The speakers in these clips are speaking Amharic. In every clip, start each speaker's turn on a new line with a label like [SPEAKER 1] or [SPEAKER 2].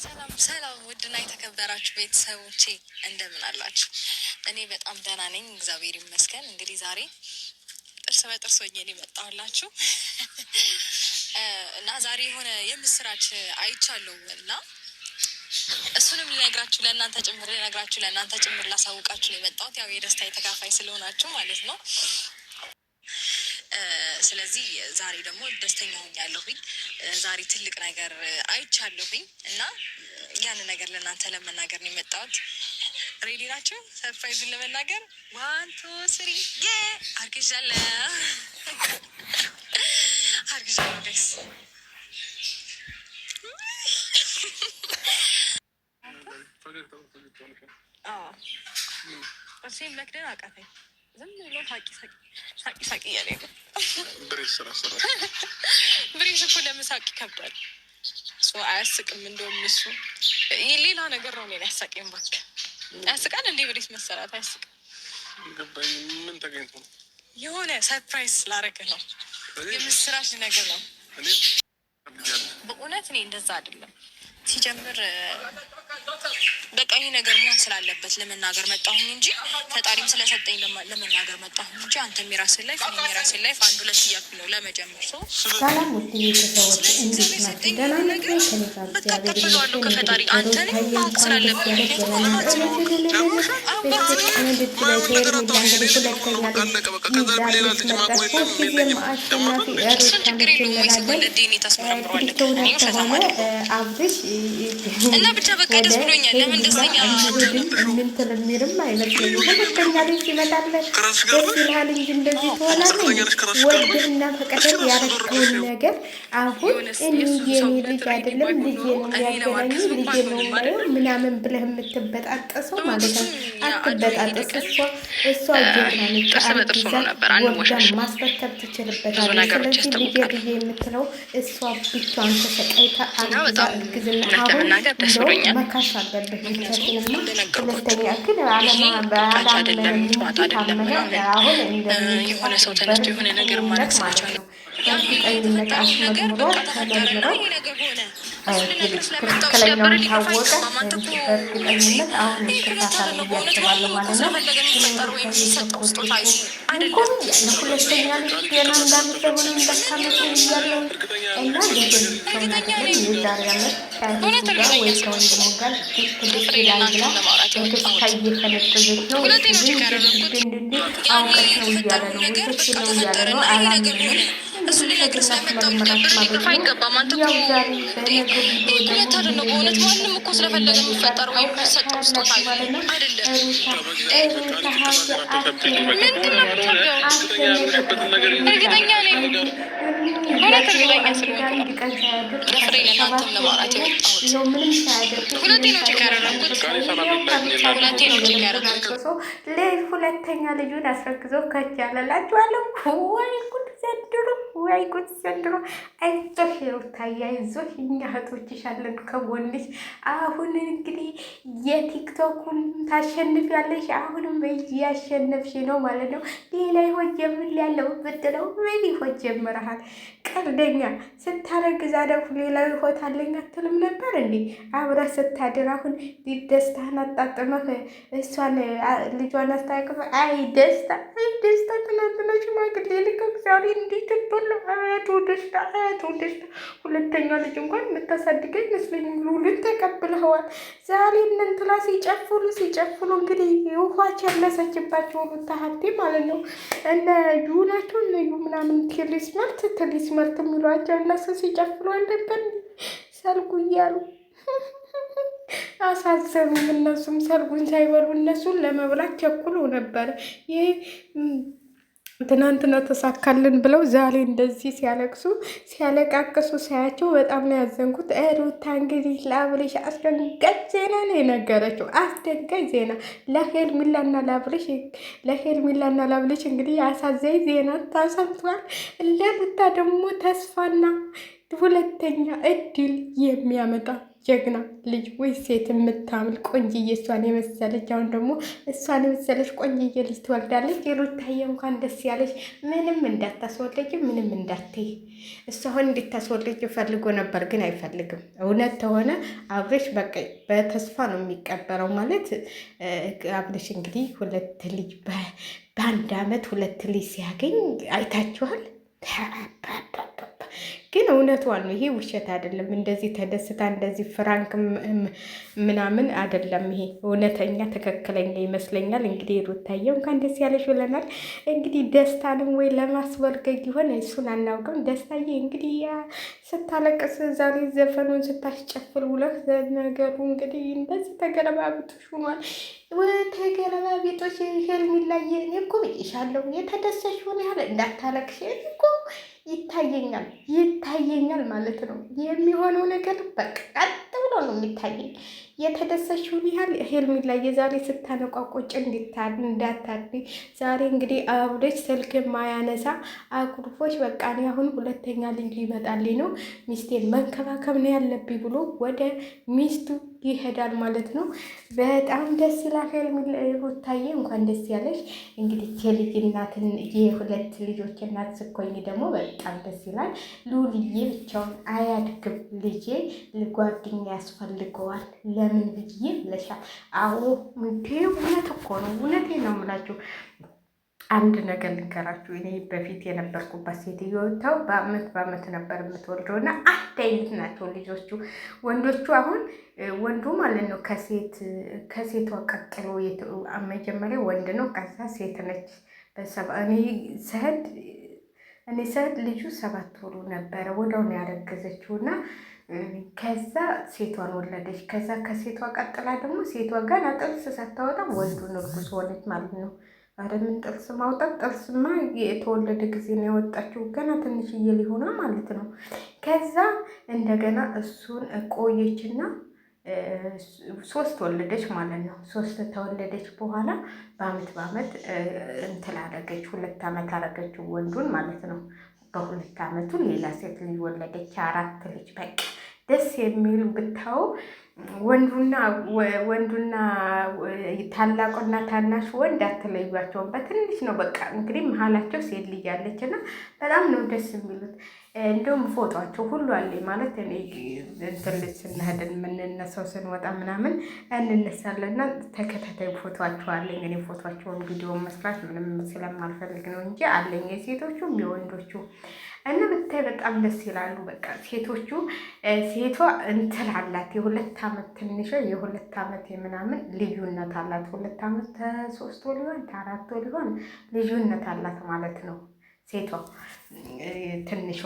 [SPEAKER 1] ሰላም ሰላም፣ ውድና የተከበራችሁ ቤተሰቦቼ እንደምን አላችሁ? እኔ በጣም ደህና ነኝ፣ እግዚአብሔር ይመስገን። እንግዲህ ዛሬ ጥርስ በጥርስ ሆኜ ነው የመጣሁላችሁ እና ዛሬ የሆነ የምስራች አይቻለሁ እና እሱንም ልነግራችሁ ለእናንተ ጭምር ላሳውቃችሁ ነው የመጣሁት። ያው የደስታ የተካፋይ ስለሆናችሁ ማለት ነው። ስለዚህ ዛሬ ደግሞ ደስተኛ ሆኛለሁኝ። ዛሬ ትልቅ ነገር አይቻለሁኝ እና ያንን ነገር ለእናንተ ለመናገር ነው የመጣሁት። ሬዲ ናቸው? ሰርፕራይዙን ለመናገር 1 2 3 አርግዣለሁ ጋይስ። እርሴን መክደን አቃተኝ። ዝም ብሎ ሳቂ እያለ ነው። ብሬስ እኮ ለመሳቅ ይከብዳል። አያስቅም። እንደውም እሱ ሌላ ነገር ነው። ሌላ ያሳቀኝ እባክህ። ያስቃል እንዴ ብሬስ መሰራት? አያስቅም። ምን ተገኝቶ ነው? የሆነ ሰርፕራይዝ ላረግህ ነው። የምስራች ነገር ነው። በእውነት እኔ እንደዛ አይደለም ሲጀምር በቃ ይሄ ነገር መሆን ስላለበት ለመናገር መጣሁኝ እንጂ ፈጣሪም ስለሰጠኝ ለመናገር መጣሁኝ እንጂ አንተም የራስህን ላይፍ እኔም የራስህን ላይፍ 1 2 እያልኩ ነው ለመጀመር።
[SPEAKER 2] ሰላም ውድ ቤተሰቦች እንዴት ናችሁ? ደህና ናችሁ?
[SPEAKER 1] በቃ ተቀበለዋለሁ ከፈጣሪ። አንተንም ማወቅ ስላለብኝ እና ብቻ በቃ ደስ ብሎኛል። ለምን ደስተኛ
[SPEAKER 2] ምንትልሚርም አይመስለኝም። ሁለተኛ ልጅ ይመጣለ ደስ ይልሃል እንጂ እንደዚህ ትሆናለህ። ወድህና ፈቀደህ ያረከውን ነገር አሁን እኔ የኔ ልጅ አይደለም ልጄ ነው ያገናኝ ልጄ ነው ማየው ምናምን ብለህ የምትበጣጠሰው ማለት ነው። አትበጣጠስ። እሷ ጀግናለች። ወዳም ማስፈከብ ትችልበታለች። ስለዚህ ልጄ ብዬ የምትለው እሷ ብቻዋን ተሰቃይታ እርግዝና አሁን እንደው መካሽ አለብህ ብቻችንና ሁለተኛ ግን አሁን
[SPEAKER 1] የሆነ ሰው ተነስቶ የሆነ ነገር ማለት ስላቻለ
[SPEAKER 2] እርግጠኝነት አስመርምሮ ተመርምረው ትክክለኛውን ታወቀ። በእርግጠኝነት አሁን ይከታታል እያስባለሁ ማለት ነው። ሁለተኛ ልጅ ገና እንዳመት ሆነ እንደታመት እያለው እና ግን የዛሬ ዓመት ከእህቱ ጋር ወይ ከወንድሙ ጋር ትልቅ ይላል ብላ ተስፋ እየፈነጠዘች ነው። ግን አውቀሽ ነው እያለ ነው ውሸት ነው እያለ ነው። አላምንም
[SPEAKER 1] እሱ ሊነግር ስለመጣው ሊቀበል አይገባም። አንተ እውነት ነው። በእውነት ማንም እኮ ስለፈለገ የሚፈጠር ወይም የሚሰጠው ስጦታ አይደለም። እርግጠኛ ነኝ እውነት እርግጠኛ ስለሆንኩ ለፍሬ ለእናንተም ለማውራት የወጣሁት ሁለቴ ነው ቼክ ያደረኩት።
[SPEAKER 2] ሁለተኛ ልጁን አስረግዞ ከች ያለላችኋለሁ። ወይ ጉድ ዘንድሮ። አይዞሽ ሩታዬ አይዞሽ፣ እኛ እህቶችሽ አለን ከጎንሽ። አሁን እንግዲህ የቲክቶኩን ታሸንፊያለሽ። አሁንም እያሸነፍሽ ነው ማለት ነው። ሌላ ይሆን ጀምር ያለው ብትለው ምን ይሆን ጀምረሃል? ቀልደኛ ስታረግዝ አደፉ ሌላ ይሆት አለኝ አትልም ነበር እንዴ? አብረህ ስታድር አሁን ደስታህን አጣጥመህ እሷን ልጇን አስታቅፈህ አይ ደስታ ትናንትና ሽማግሌ ልከህ ዛሬ እንዴት ትበላ አያቱ ደስታ። ሁለተኛ ልጅ እንኳን የምታሳድገኝ ይመስለኝ ሁሉን ተቀብለኸዋል። ዛሬ እነንትላ ሲጨፍሩ እንግዲህ ውሃ ቸለሰችባቸው ሁሉ ታሀቴ ማለት ነው። እነ ዩ ናቸው እነ ዩ ምናምን ትሊስመርት የሚሏቸው እነሱ ሲጨፍሩ አልነበር ሰርጉ እያሉ አሳዘኑም። እነሱም ሰርጉን ሳይበሉ እነሱን ለመብላት ቸኩሎ ነበር። ይህ ትናንትና ተሳካልን ብለው ዛሬ እንደዚህ ሲያለቃቅሱ ሳያቸው በጣም ነው ያዘንኩት። ሩታ እንግዲህ ለአብርሽ አስደንጋጭ ዜና ነው የነገረችው። አስደንጋጭ ዜና ለሄርሜላና ለአብርሽ እንግዲህ አሳዛኝ ዜና ታሰምቷል። ለሩታ ደግሞ ተስፋና ሁለተኛ እድል የሚያመጣ ጀግና ልጅ ወይ ሴት የምታምል ቆንጅዬ እሷን የመሰለች አሁን ደግሞ እሷን የመሰለች ቆንጅዬ ልጅ ትወልዳለች። ሩታዬ እንኳን ደስ ያለች። ምንም እንዳታስወልጅ ምንም እንዳትይ። እሱ አሁን እንድታስወልጅ ፈልጎ ነበር ግን አይፈልግም። እውነት ተሆነ አብርሽ በቃ በተስፋ ነው የሚቀበረው። ማለት አብርሽ እንግዲህ 2 ልጅ በአንድ አመት 2 ልጅ ሲያገኝ አይታችኋል። ግን እውነቷን ነው። ይሄ ውሸት አይደለም። እንደዚህ ተደስታ እንደዚህ ፍራንክ ምናምን አይደለም። ይሄ እውነተኛ ትክክለኛ ይመስለኛል። እንግዲህ ሩታዬ እንኳን ደስ ያለሽ ብለናል። እንግዲህ ደስታንም ወይ ለማስበርገግ ይሆን እሱን አናውቅም። ደስታዬ እንግዲህ ያ ስታለቅስ ዛሬ ዘፈኑን ስታስጨፍር ውለህ ነገሩ እንግዲህ እንደዚህ ተገለባብጦሽ ሆኗል። ተገለባብጦሽ ሄርሜላዬ እኔ እኮ ብዬሻለሁ የተደሰሽ ሆነ ያለ እንዳታለቅሽ እኮ ይታየኛል ማለት ነው። የሚሆነው ነገር በቃ ቀጥ ብሎ ነው የሚታየኝ። የተደሰችውን ያህል ሄርሜላ የዛሬ ስታነቋቆጭ እንዳታድሪ። ዛሬ እንግዲህ አብርሽ ስልክ የማያነሳ አኩርፎች በቃ እኔ አሁን 2ኛ ልጅ ሊመጣልኝ ነው ሚስቴን መንከባከብ ነው ያለብኝ ብሎ ወደ ሚስቱ ይሄዳል ማለት ነው። በጣም ደስ ይላል። ሩታዬ እንኳን ደስ ያለሽ። እንግዲህ የልጅ እናትን የ2 ልጆች እናት ስኮኝ ደግሞ በጣም ደስ ይላል። ሉልዬ ብቻውን አያድግም። ልጄ ጓደኛ ያስፈልገዋል። ለምን ብዬ ብለሻል። አዎ እንዴ እውነት እኮ ነው። እውነቴ ነው የምላችሁ። አንድ ነገር ልንገራችሁ። እኔ በፊት የነበርኩበት ሴትዮ ተው በአመት ነበር የምትወልደው እና አንድ አይነት ናቸው ልጆቹ ወንዶቹ። አሁን ወንዱ ማለት ነው ከሴቷ ቀጥሎ መጀመሪያ ወንድ ነው፣ ከዛ ሴት ነች። እኔ ስሄድ ልጁ 7 ወሩ ነበረ። ወዲያው ነው ያረገዘችው እና ከዛ ሴቷን ወለደች። ከዛ ከሴቷ ቀጥላ ደግሞ ሴቷ ገና ጥርስ ሳታወጣ ወንዱን እርጉዝ ሆነች ማለት ነው። አረ ምን ጥርስ ማውጣት! ጥርስማ የተወለደ ጊዜ ነው ያወጣችው። ገና ትንሽዬ ሊሆና ማለት ነው። ከዛ እንደገና እሱን ቆየችና 3 ወለደች ማለት ነው። 3 ተወለደች በኋላ በአመት እንትን አደረገች። 2 አመት አደረገችው ወንዱን ማለት ነው። በ2 አመቱ ሌላ ሴት ልጅ ወለደች። 4 ልጅ በቃ ደስ የሚሉ ብታው ወንዱና ታላቁና ታናሽ ወንድ አትለዩቸውም። በትንሽ ነው በቃ እንግዲህ መሀላቸው ሴት ልጅ ያለች እና በጣም ነው ደስ የሚሉት። እንደውም ፎቷቸው ሁሉ አለኝ ማለት እኔ እንትን ልጅ ስናሄድን የምንነሳው ስንወጣ ምናምን እንነሳለና ተከታታይ ፎቷቸው አለኝ። እኔ ፎቷቸውን ቪዲዮ መስራት ምንም ስለማልፈልግ ነው እንጂ አለኝ የሴቶቹም የወንዶቹ እና ብታይ በጣም ደስ ይላሉ። በቃ ሴቶቹ ሴቷ እንትን አላት የ2 አመት ትንሿ የ2 አመት ምናምን ልዩነት አላት። 2 አመት 3 ወር ሊሆን 4 ወር ሊሆን ልዩነት አላት ማለት ነው። ሴቷ ትንሿ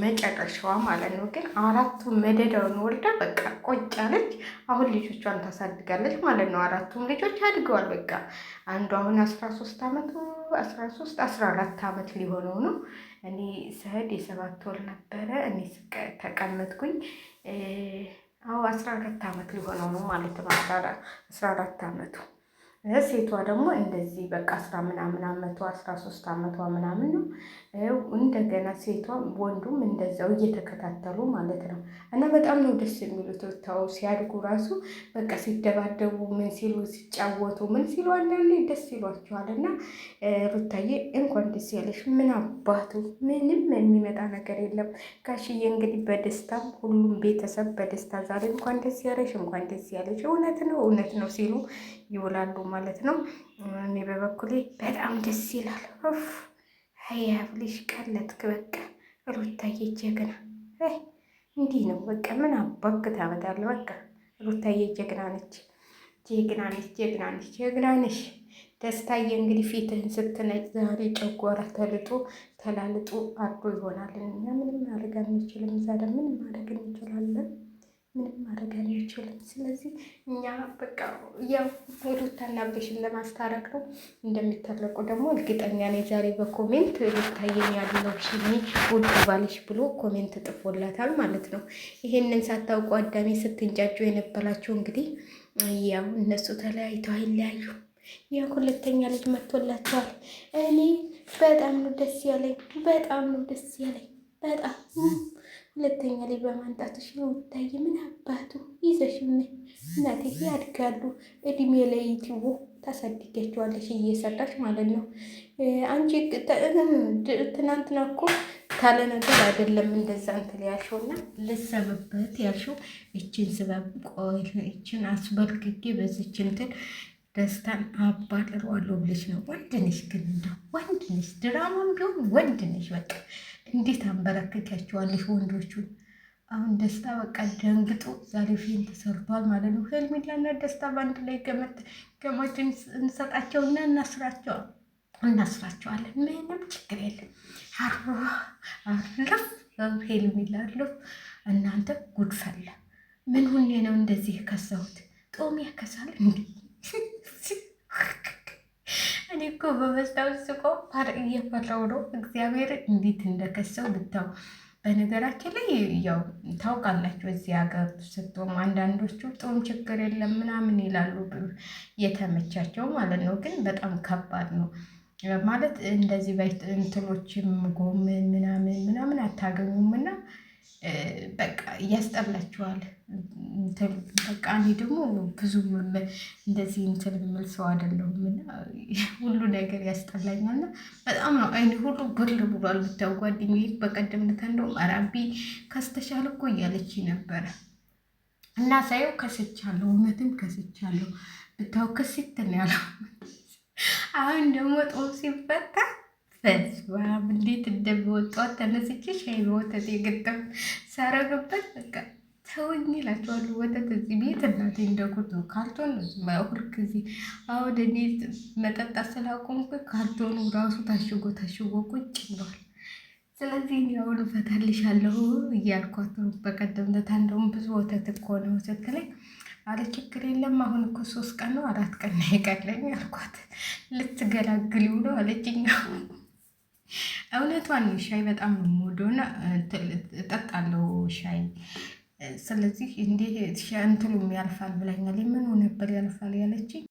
[SPEAKER 2] መጨረሻዋ ማለት ነው። ግን 4ቱ መደዳውን ወርዳ በቃ ቆጭ አለች። አሁን ልጆቿን ታሳድጋለች ማለት ነው። 4ቱም ልጆች አድገዋል። በቃ አንዱ አሁን 13 አመቱ 14 አመት ሊሆነው ነው። እኔ ስሄድ የ7 ወር ነበረ። እኔ ተቀመጥኩኝ። 14 አመት ሊሆነው ነው ማለት ነው። 14 አመቱ። ሴቷ ደግሞ እንደዚህ በቃ 10 ምናምን አመቷ 13 አመቷ ምናምን ነው። እንደገና ሴቷ ወንዱም እንደዛው እየተከታተሉ ማለት ነው። እና በጣም ነው ደስ የሚሉት ታው ሲያድጉ ራሱ በቃ ሲደባደቡ ምን ሲሉ ሲጫወቱ ምን ሲሉ አንዳንዴ ደስ ይሏቸዋል። እና ሩታዬ እንኳን ደስ ያለሽ። ምን አባቱ ምንም የሚመጣ ነገር የለም። ጋሽዬ እንግዲህ በደስታ ሁሉም ቤተሰብ በደስታ ዛሬ እንኳን ደስ ያለሽ እንኳን ደስ ያለሽ እውነት ነው ሲሉ ይውላሉ ማለት ነው። እኔ በበኩሌ በጣም ደስ ይላል። ሀያብልሽ ቀለጥክ በቃ ሩታዬ ጀግና። እንዲህ ነው በቃ ምን አባክ ታመጣለህ። በቃ ሩታዬ ጀግና ነች። ደስታዬ እንግዲህ ፊትህን ስትነጭ ዛሬ ጨጓራ ተላልጦ አድሮ ይሆናል። እኛ ምንም ማድረግ አንችልም። እዛ ደግሞ ምንም ማድረግ እንችላለን? ምንም ማድረግ አንችልም። ስለዚህ እኛ በቃ ያው ሩታና አብርሽን ለማስታረቅ ነው። እንደሚታረቁ ደግሞ እርግጠኛ ነኝ። ዛሬ በኮሜንት ሩታዬን ያለው ሽኒ ውድ ባልሽ ብሎ ኮሜንት ጥፎላታል ማለት ነው። ይሄንን ሳታውቁ አዳሜ ስትንጫጩ የነበራችሁ እንግዲህ ያው እነሱ ተለያይተው አይለያዩ። ያው 2ኛ ልጅ መጥቶላቸዋል። እኔ በጣም ነው ደስ ያለኝ። በጣም ሁለተኛ ላይ በማንጣትሽ ነው። ውታይ ምን አባቱ ይዘሽ እናቴ ያድጋሉ። እድሜ ላይ ቲቦ ታሳድጊያቸዋለሽ እየሰራሽ ማለት ነው። አንቺ ትናንትና እኮ ካለ ነገር አይደለም እንደዛ እንትን ያልሽውና ልሰብበት ያልሽው እችን ስበብ ቆይ እችን አስበልግጌ በዚች እንትን ደስታን አባጥረዋለሁ ብለሽ ነው። ወንድ ነሽ ግን እንደው ወንድ ነሽ፣ ድራማም ቢሆን ወንድ ነሽ። በቃ እንዴት አንበረከኪያቸዋለሽ ወንዶቹን። አሁን ደስታ በቃ ደንግጦ ዛሬ ፊልም ተሰርቷል ማለት ነው። ሄርሜላና ደስታ በአንድ ላይ ገመድ እንሰጣቸውና እናስራቸዋለን። ምንም ችግር የለም። አለፍ ሄርሜላ አለፍ። እናንተ ጉድፈላ ምን ሁኔ ነው እንደዚህ የከሳሁት? ጦም ያከሳል እንዲ እኔ እኮ በመስታወት ስቆ እየፈራው ነው እግዚአብሔር እንዴት እንደከሰው ብታው። በነገራችን ላይ ያው ታውቃላችሁ እዚህ ሀገር ስትሆኑ አንዳንዶቹ ጦም ችግር የለም ምናምን ይላሉ፣ የተመቻቸው ማለት ነው። ግን በጣም ከባድ ነው ማለት እንደዚህ እንትኖችም ጎመን ምናምን አታገኙም እና በቃ እያስጠላችኋል። በቃ እኔ ደግሞ ብዙ እንደዚህ እንትን የምል ሰው አይደለሁም እና ሁሉ ነገር ያስጠላኛልና በጣም ነው አይኔ ሁሉ ብር ብሏል። ብታው ጓደኛዬ በቀደም ዕለት እንደውም አራቢ ከስተሻል እኮ እያለች ነበረ እና ሳየው ከስቻለሁ፣ እውነትም ከስቻለሁ። ብታው ከሲት ነው ያለው። አሁን ደግሞ ጦም ሲፈታ ፈስዋም እንዴት እንደሚወጣት ተነስቼ ሻይ በወተት የገጠም ሳረግበት በቃ ተውኝ እላቸዋለሁ። ወተት እዚህ ቤት እናቴ እንደጉድ ነው። ካልቶን ሁል ጊዜ አሁን እኔ መጠጣት ስላቆምኩ ካልቶኑ ራሱ ታሽጎ ቁጭ ብሏል። ስለዚህ አሁን እፈታልሻለሁ እያልኳት ነው። በቀደም ዕለት እንደውም ብዙ ወተት እኮ ነው ስትለኝ አለ ችግር የለም አሁን እኮ 3 ቀን ነው 4 ቀን ነው የቀረኝ አልኳት። ልትገላግሊው ነው አለችኝ። እውነቷን ነው። ሻይ በጣም ነው የምወደውና እጠጣለሁ ሻይ። ስለዚህ እንዲህ እንትኑም ያልፋል ብላኛል። ምን ነበር ያልፋል ያለችኝ?